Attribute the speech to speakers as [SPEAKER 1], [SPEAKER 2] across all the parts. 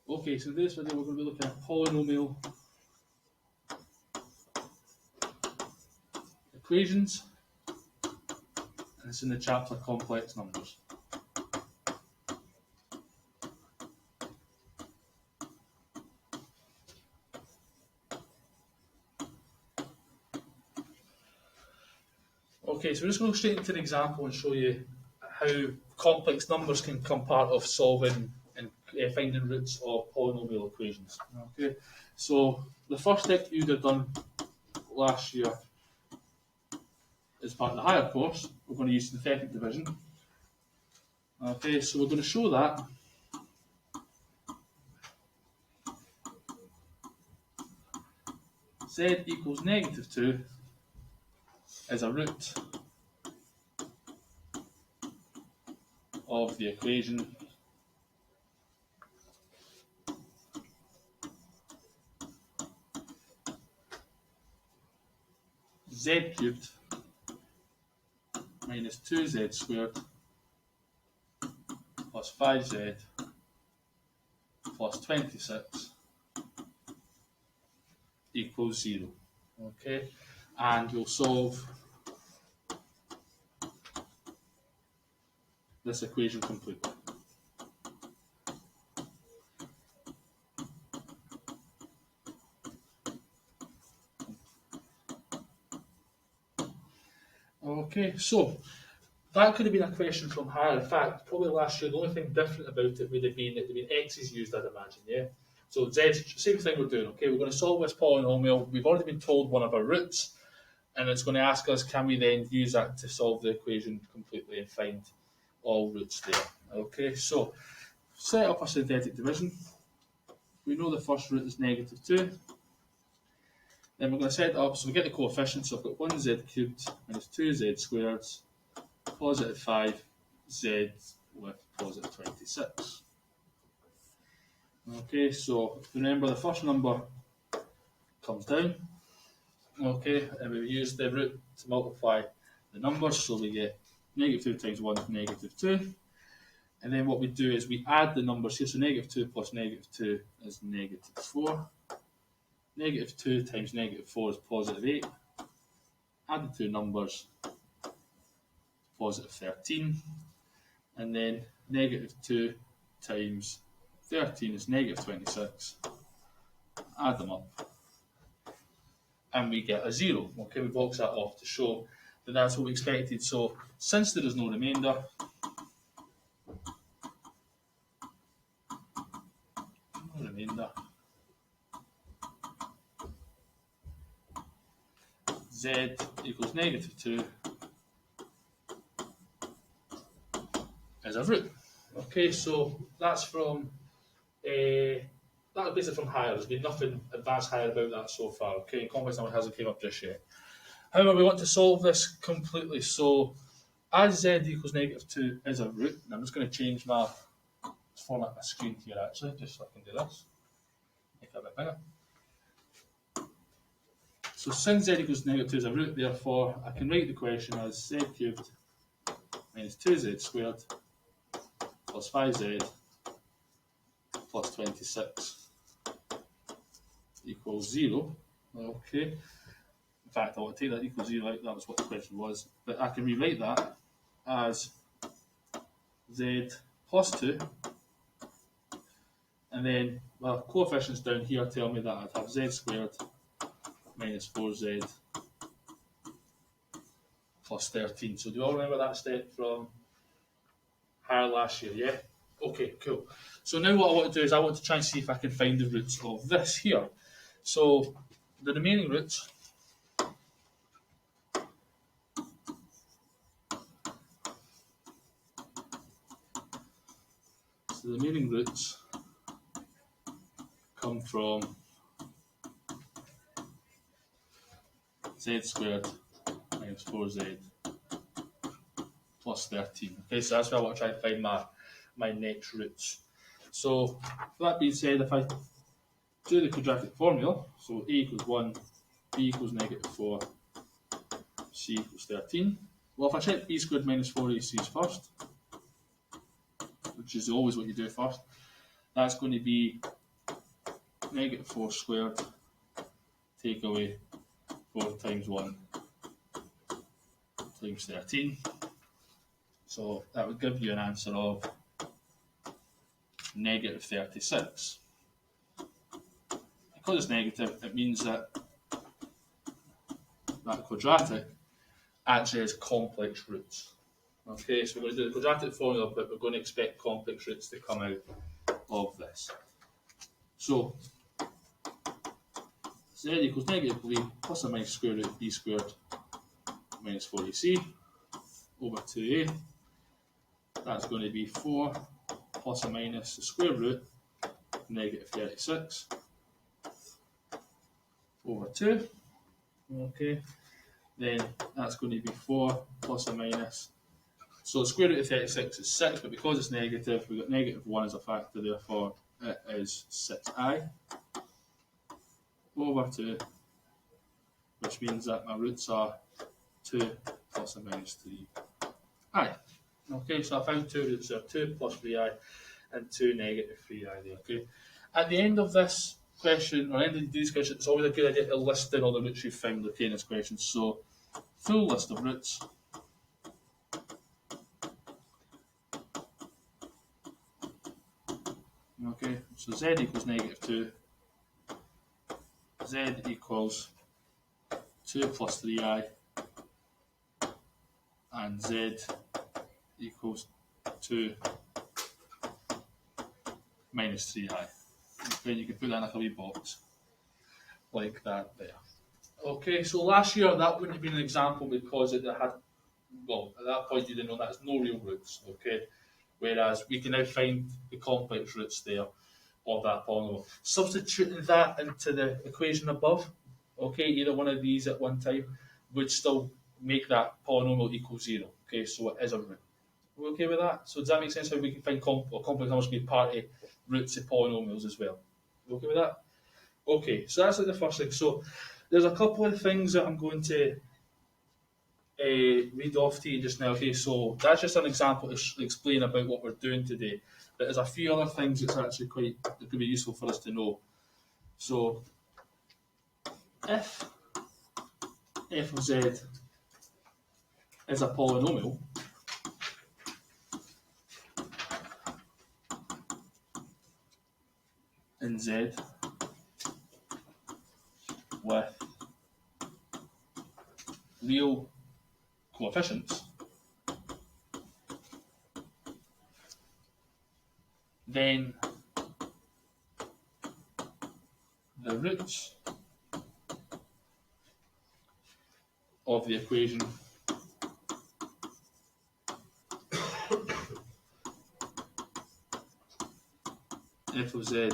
[SPEAKER 1] Okay, so in this video we're going to be looking at polynomial equations, and it's in the chapter complex numbers. Okay, so we're just going to go straight into an example and show you how complex numbers can become part of solving and finding roots of polynomial equations. Okay, so the first step you'd have done last year as part of the higher course, we're going to use synthetic division. Okay, so we're going to show that z equals -2 is a root of the equation z cubed minus 2z squared plus 5z plus 26 equals 0. Okay, and we'll solve this equation completely. Okay, so that could have been a question from higher. In fact, probably last year the only thing different about it would have been that there had been x's used, I'd imagine, yeah? So z, same thing we're doing, okay? We're going to solve this polynomial. We've already been told one of our roots, and it's going to ask us, can we then use that to solve the equation completely and find all roots there? Okay, so set up a synthetic division. We know the first root is -2. Then we're going to set it up, so we get the coefficients. So I've got 1z cubed minus 2z squared, positive 5z with positive 26. Okay, so remember the first number comes down. Okay, and we use the root to multiply the numbers, so we get -2 times 1 is -2. And then what we do is we add the numbers here, so -2 plus -2 is -4. -2 times -4 is positive 8. Add the two numbers, positive 13. And then -2 times 13 is -26. Add them up. And we get a 0. Okay, we box that off to show that that's what we expected. So since there is no remainder, z equals -2 is a root. Okay, so that's from that was basically from higher. There's been nothing advanced higher about that so far. Okay, complex number hasn't came up just yet. However, we want to solve this completely. So as z equals -2 is a root, and I'm just going to change my format my screen here actually, just so I can do this. Make it a bit bigger. So since z equals -2 is a root, therefore I can write the question as z cubed minus 2z squared plus 5z plus 26 equals 0. Okay. In fact, I want to take that equals 0 out. That was what the question was. But I can rewrite that as z plus 2. And then, well, coefficients down here tell me that I'd have z squared minus 4z plus 13. So do you all remember that step from higher last year, yeah? Okay, cool. So now what I want to do is I want to try and see if I can find the roots of this here. So the remaining roots come from z squared minus 4z plus 13. Okay, so that's where I want to try and find my next roots. So that being said, if I do the quadratic formula, so a equals 1, b equals -4, c equals 13. Well, if I check b squared minus 4ac's first, which is always what you do first, that's going to be negative 4 squared, take away 4 times 1 times 13. So that would give you an answer of negative 36. Because it's negative, it means that that quadratic actually has complex roots. Okay, so we're going to do the quadratic formula, but we're going to expect complex roots to come out of this. So z equals negative b plus or minus square root of b squared minus 4ac over 2a. That's going to be 4 plus or minus the square root of negative 36 over 2. Okay, then that's going to be 4 plus or minus. So the square root of 36 is 6, but because it's negative, we've got negative 1 as a factor, therefore it is 6i over 2, which means that my roots are 2 plus or minus 3i. Okay, so I found two roots there, 2 plus 3i and 2 negative 3i there. Okay, at the end of this question, or end of these questions, it's always a good idea to list in all the roots you've found in this question. So, full list of roots. Okay, so z equals negative 2, z equals 2 plus 3i, and z equals 2 minus 3i. Then you can put that in a wee box like that there. Okay, so last year that wouldn't have been an example because it had, well, at that point you didn't know that has no real roots. Okay, whereas we can now find the complex roots there of that polynomial. Substituting that into the equation above, okay, either one of these at one time would still make that polynomial equal 0. Okay, so it is a root. We're okay with that? So does that make sense how we can find complex numbers can be part of roots of polynomials as well? You okay with that? Okay, so that's like the first thing. So there's a couple of things that I'm going to read off to you just now. Okay, so that's just an example to explain about what we're doing today. But there's a few other things that's actually that could be useful for us to know. So if f of z is a polynomial, in z with real coefficients, then the roots of the equation f of z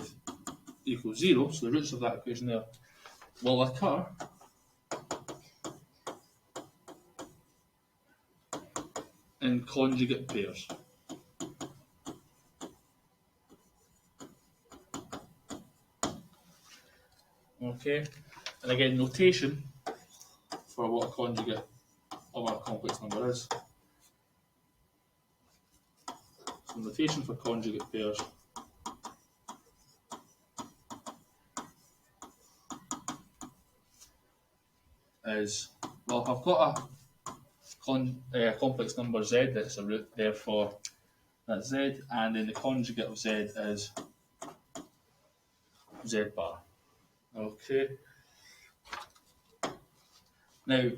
[SPEAKER 1] equals 0, so the roots of that equation there will occur in conjugate pairs. Okay, and again, notation for what a conjugate of our complex number is. So notation for conjugate pairs is, well, if I've got a complex number z that's a root, therefore that's z, and then the conjugate of z is z bar. Okay. Now,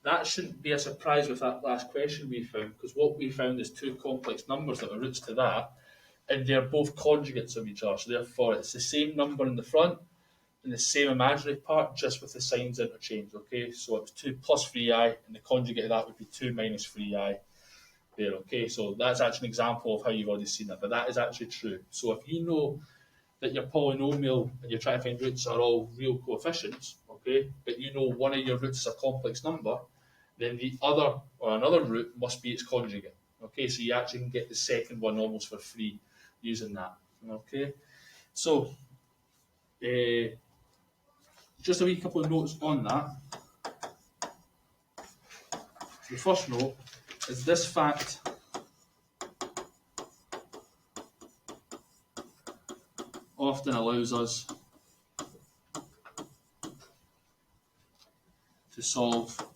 [SPEAKER 1] that shouldn't be a surprise with that last question we found, because what we found is two complex numbers that are roots to that, and they're both conjugates of each other, so therefore it's the same number in the front and the same imaginary part, just with the signs interchanged. Okay, so it's 2 plus 3i, and the conjugate of that would be 2 minus 3i there. Okay, so that's actually an example of how you've already seen that, but that is actually true. So if you know that your polynomial and you're trying to find roots are all real coefficients, okay, but you know one of your roots is a complex number, then the other or another root must be its conjugate. Okay, so you actually can get the second one almost for free using that. Okay, so just a wee couple of notes on that. The first note is this fact often allows us to solve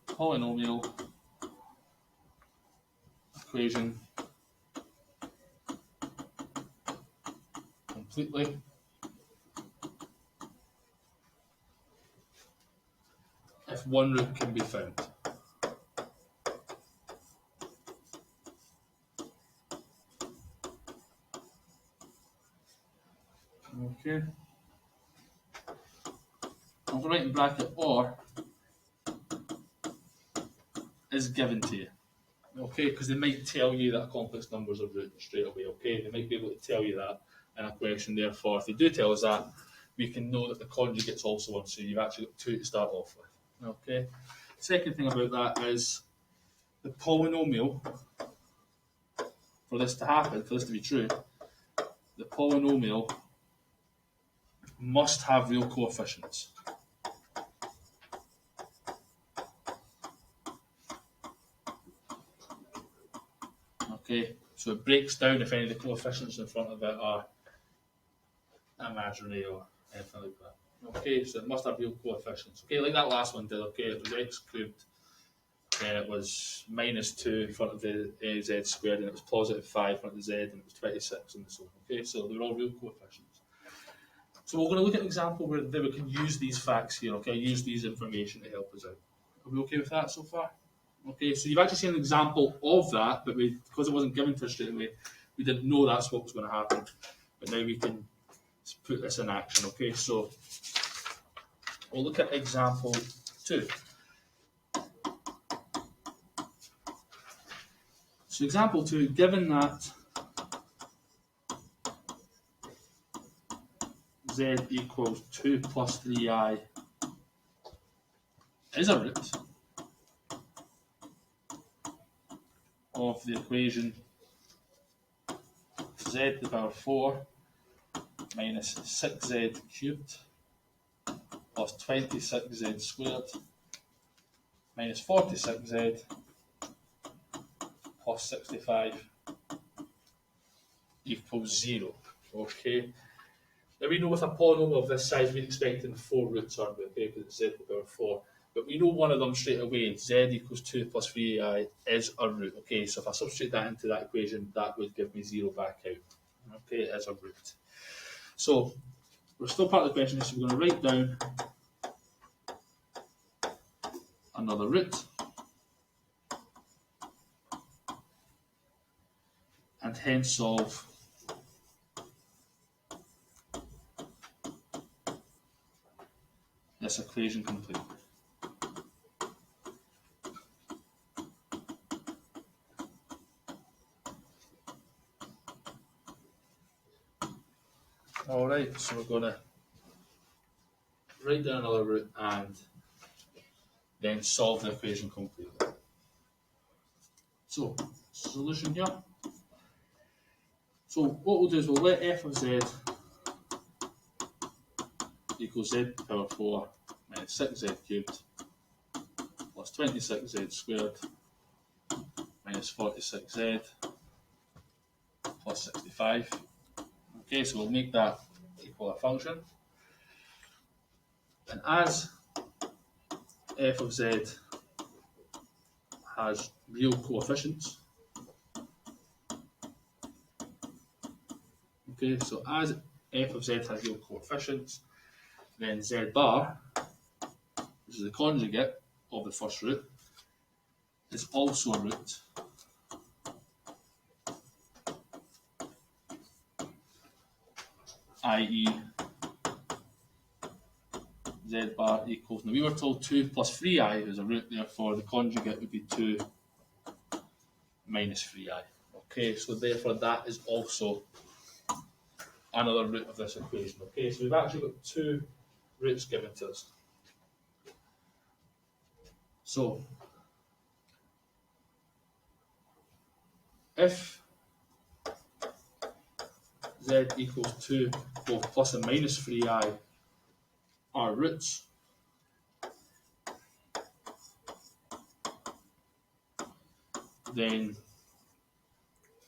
[SPEAKER 1] polynomial equation completely if one root can be found. Okay. I'll write in bracket or is given to you. Okay, because they might tell you that complex numbers are root straight away. Okay, they might be able to tell you that in a question. Therefore, if they do tell us that, we can know that the conjugate's also one. So you've actually got two to start off with. Okay. Second thing about that is the polynomial. For this to happen, for this to be true, the polynomial must have real coefficients. Okay, so it breaks down if any of the coefficients in front of it are imaginary or anything like that. Okay, so it must have real coefficients. Okay, like that last one did. Okay, it was x cubed, and it was minus 2 in front of the z squared, and it was positive 5 in front of the z, and it was 26 and so on. Okay, so they're all real coefficients. So we're going to look at an example where we can use these facts here. Okay, use these information to help us out. Are we okay with that so far? Okay, so you've actually seen an example of that, but because it wasn't given to us straight away, we didn't know that's what was going to happen. But now we can put this in action. Okay, so we'll look at example 2. So example 2, given that z equals 2 plus 3i is a root of the equation z to the power 4 minus 6z cubed plus 26z squared minus 46z plus 65 equals 0. Okay. Now we know with a polynomial of this size we're expecting 4 roots, aren't we? Okay, because it's z to the power 4. But we know one of them straight away, z equals 2 plus 3i is a root. Okay, so if I substitute that into that equation, that would give me 0 back out. Okay, it is a root. So we're still part of the question, so we're going to write down another root and hence solve this equation completely. Alright, so we're going to write down another root and then solve the equation completely. So, solution here. So what we'll do is we'll let f of z equals z to the power 4 minus 6z cubed plus 26z squared minus 46z plus 65. Okay, so we'll make that equal a function. And as f of z has real coefficients, okay, so as f of z has real coefficients, then z bar, which is the conjugate of the first root, is also a root i.e. z bar equals, now we were told 2 plus 3i is a root, therefore the conjugate would be 2 minus 3i. Okay, so therefore that is also another root of this equation. Okay, so we've actually got 2 roots given to us. So if z equals 2, both plus and minus 3i are roots, then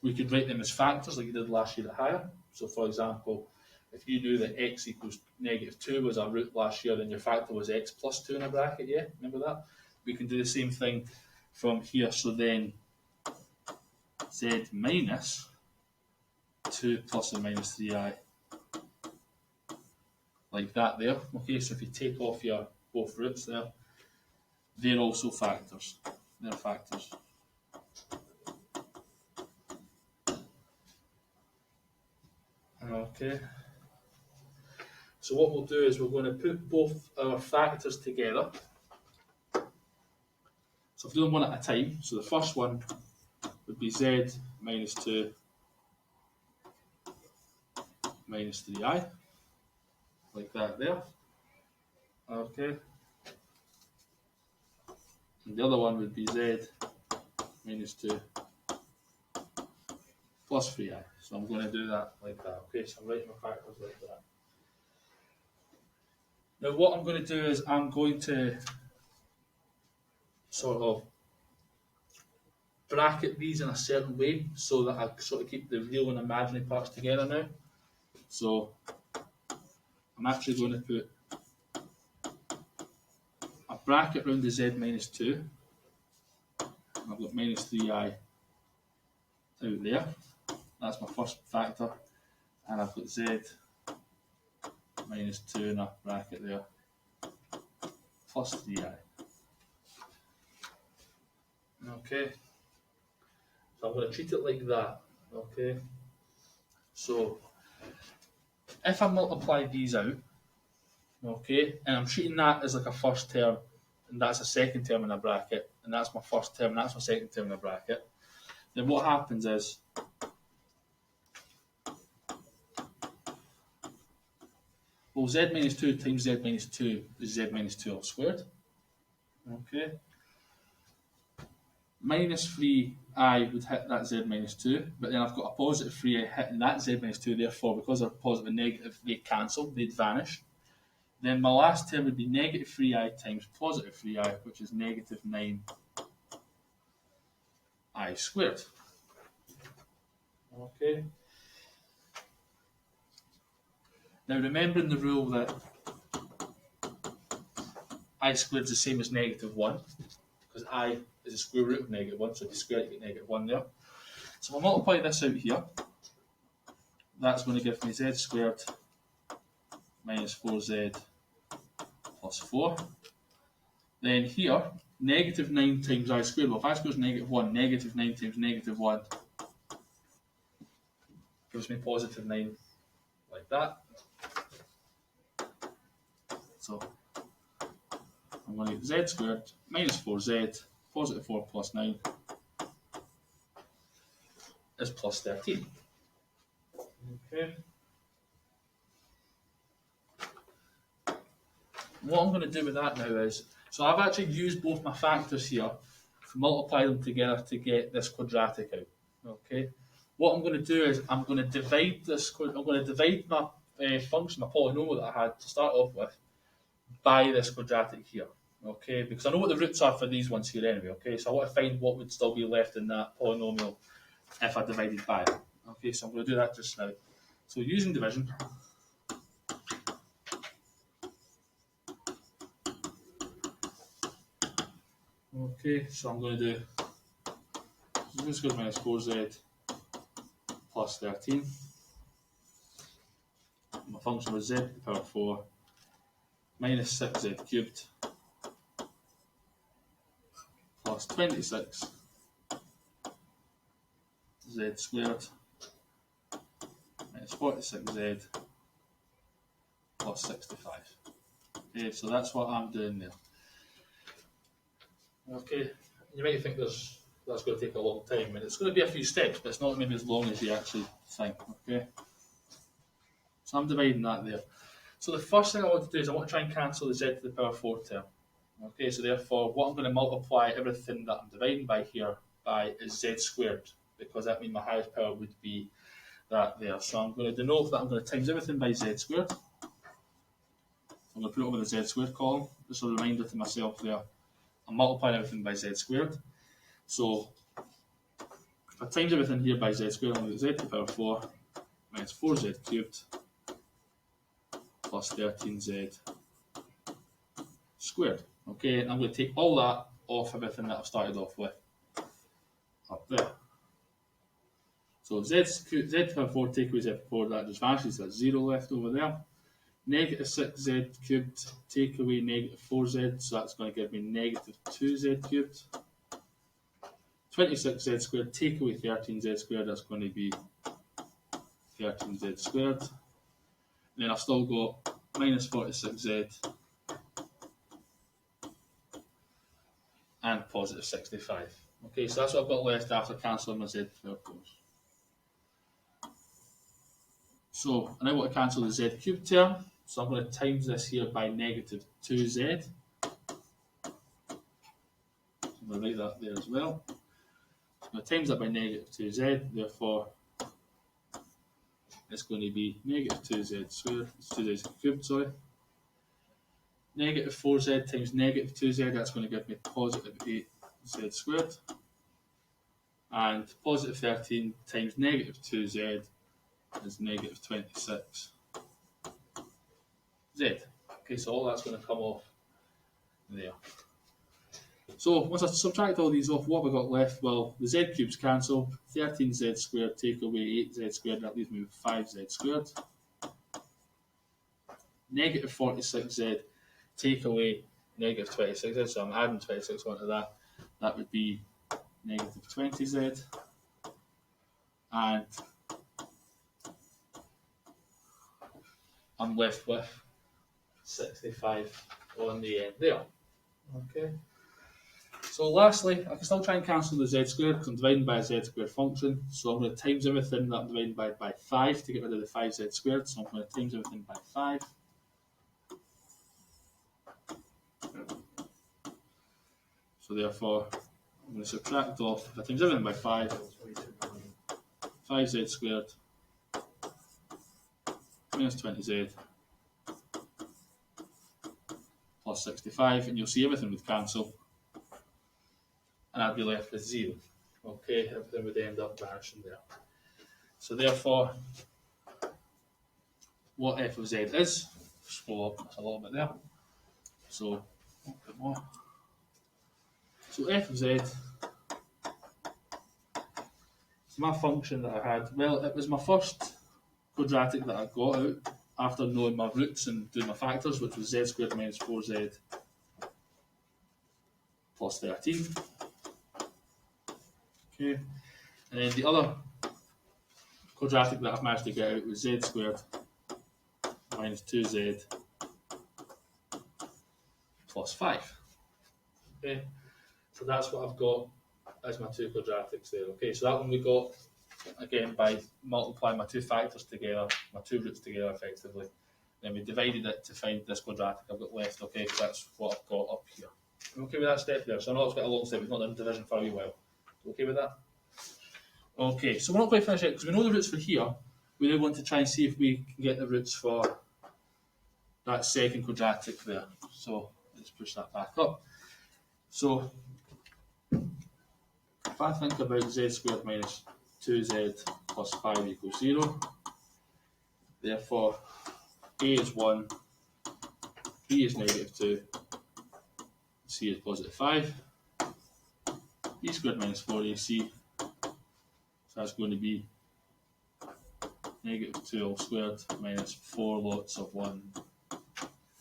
[SPEAKER 1] we could write them as factors like you did last year at higher. So for example, if you knew that x equals -2 was our root last year, then your factor was x plus 2 in a bracket, yeah? Remember that? We can do the same thing from here. So then z minus 2 plus or minus 3i, like that there. Okay, so if you take off your both roots there, they're also factors. They're factors. Okay. So what we'll do is we're going to put both our factors together. So if we do them one at a time, so the first one would be z minus 2 minus 3i, like that there. Okay. And the other one would be z minus 2 plus 3i. So I'm going to do that like that. Okay, so I'm writing my factors like that. Now what I'm going to do is I'm going to sort of bracket these in a certain way so that I sort of keep the real and imaginary parts together now. So I'm actually going to put a bracket around the z minus 2. And I've got minus 3i out there. That's my first factor. And I've got z minus 2 in a bracket there plus 3i. Okay. So I'm going to treat it like that. Okay. So if I multiply these out, okay, and I'm treating that as like a first term, and that's a second term in a bracket, and that's my first term, and that's my second term in a bracket, then what happens is well, z minus 2 times z minus 2 is z minus 2 all squared. Okay. Minus 3i would hit that z minus 2, but then I've got a positive 3i hitting that z minus 2, therefore, because they're positive and negative, they cancel, they'd vanish. Then my last term would be negative 3i times positive 3i, which is negative 9i squared. Okay. Now, remembering the rule that I squared is the same as negative 1, because I is the square root of negative 1, so if you square it, you get negative 1 there. So if I multiply this out here, that's going to give me z squared minus 4z plus 4. Then here, negative 9 times I squared. Well, if I squared is negative 1, negative 9 times negative 1 gives me positive 9, like that. So I'm going to get z squared minus 4z, positive 4 plus 9 is plus 13. Okay. What I'm going to do with that now is, so I've actually used both my factors here to multiply them together to get this quadratic out. Okay. What I'm going to do is I'm going to divide this. I'm going to divide my function, my polynomial that I had to start off with, by this quadratic here. Okay, because I know what the roots are for these ones here anyway. Okay, so I want to find what would still be left in that polynomial if I divided by it. Okay, so I'm going to do that just now. So using division, okay, so I'm going to do z squared minus 4z plus 13. My function was z to the power 4 minus 6z cubed plus 26 z squared minus 46z plus 65. Okay, so that's what I'm doing there. Okay, you might think that's going to take a long time, and it's going to be a few steps, but it's not maybe as long as you actually think. Okay, so I'm dividing that there. So the first thing I want to do is I want to try and cancel the z to the power 4 term. Okay, so therefore what I'm going to multiply everything that I'm dividing by here by is z squared, because that means my highest power would be that there. So I'm going to denote that I'm going to times everything by z squared. I'm going to put it over the z squared column, just a reminder to myself there. I'm multiplying everything by z squared. So if I times everything here by z squared, I'm going to get z to the power 4 minus 4z cubed plus 13z squared. Okay, and I'm going to take all that off everything that I've started off with up there. So z to the power 4 take away z to the 4, that just vanishes, that's 0 left over there. Negative 6z cubed take away negative 4z, so that's going to give me negative 2z cubed. 26z squared take away 13z squared, that's going to be 13z squared. And then I've still got minus 46z and positive 65. Okay, so that's what I've got left after cancelling my z terms. So I now want to cancel the z cubed term, so I'm going to times this here by negative 2z. So I'm going to write that there as well. So I'm going to times that by negative 2z, therefore it's going to be negative 2z squared, 2z cubed, sorry. Negative 4z times negative 2z, that's going to give me positive 8z squared. And positive 13 times negative 2z is negative 26z. Okay, so all that's going to come off there. So once I subtract all these off, what have I got left? Well, the z cubes cancel. 13z squared take away 8z squared, that leaves me with 5z squared. Negative 46z take away negative 26z, so I'm adding 26 onto that. That would be negative 20z. And I'm left with 65 on the end there. Okay. So lastly, I can still try and cancel the z squared because I'm dividing by a z squared function. So I'm going to times everything that I'm dividing by 5 to get rid of the 5z squared. So I'm going to times everything by 5. So therefore, I'm going to subtract off, if I times everything by 5, 5z squared minus 20z plus 65, and you'll see everything would cancel, and I'd be left with 0. Okay, everything would end up vanishing there. So therefore, what f of z is, scroll up a little bit there. So, a bit more. So f of z is my function that I had. Well, it was my first quadratic that I got out after knowing my roots and doing my factors, which was z squared minus 4z plus 13. Okay, and then the other quadratic that I've managed to get out was z squared minus 2z plus 5. Okay, so that's what I've got as my two quadratics there. Okay, so that one we got again by multiplying my two factors together, my two roots together effectively. Then we divided it to find this quadratic I've got left. Okay, so that's what I've got up here. Okay with that step there? So I know it's quite a long step, we've not done division for a wee while. Okay with that? Okay, so we're not quite finished yet because we know the roots for here. We now want to try and see if we can get the roots for that second quadratic there. So let's push that back up. So if I think about z squared minus 2z plus 5 equals 0, therefore a is 1, b is negative 2, c is positive 5, b squared minus 4ac, so that's going to be negative 2 all squared minus 4 lots of 1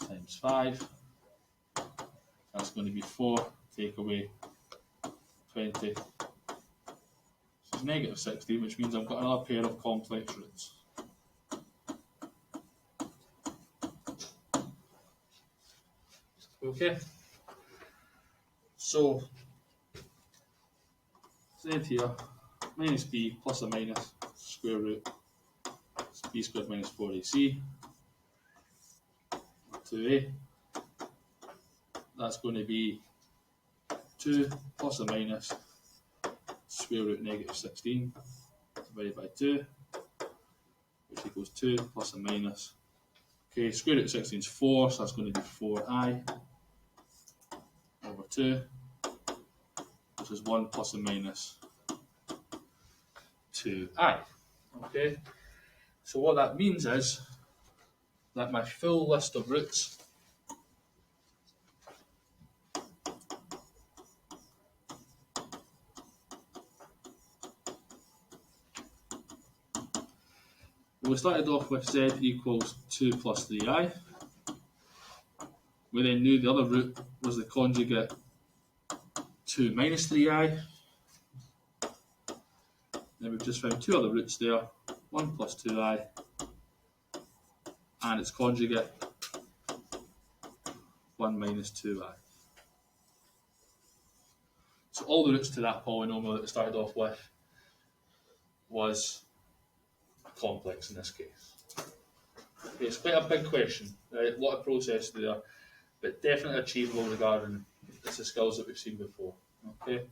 [SPEAKER 1] times 5. That's going to be 4, take away 20. So it's negative 16, which means I've got another pair of complex roots. Okay. So z here minus b plus or minus square root b squared minus 4ac 2a. That's going to be 2 plus or minus square root negative 16 divided by 2, which equals 2 plus or minus. Okay, square root of 16 is 4, so that's going to be 4i over 2, which is 1 plus or minus 2i. Okay, so what that means is that my full list of roots we started off with z equals 2 plus 3i. We then knew the other root was the conjugate 2 minus 3i. Then we've just found two other roots there, 1 plus 2i and its conjugate 1 minus 2i. So all the roots to that polynomial that we started off with was complex in this case. Okay, it's quite a big question, right? A lot of process there, but definitely achievable regarding the skills that we've seen before. Okay.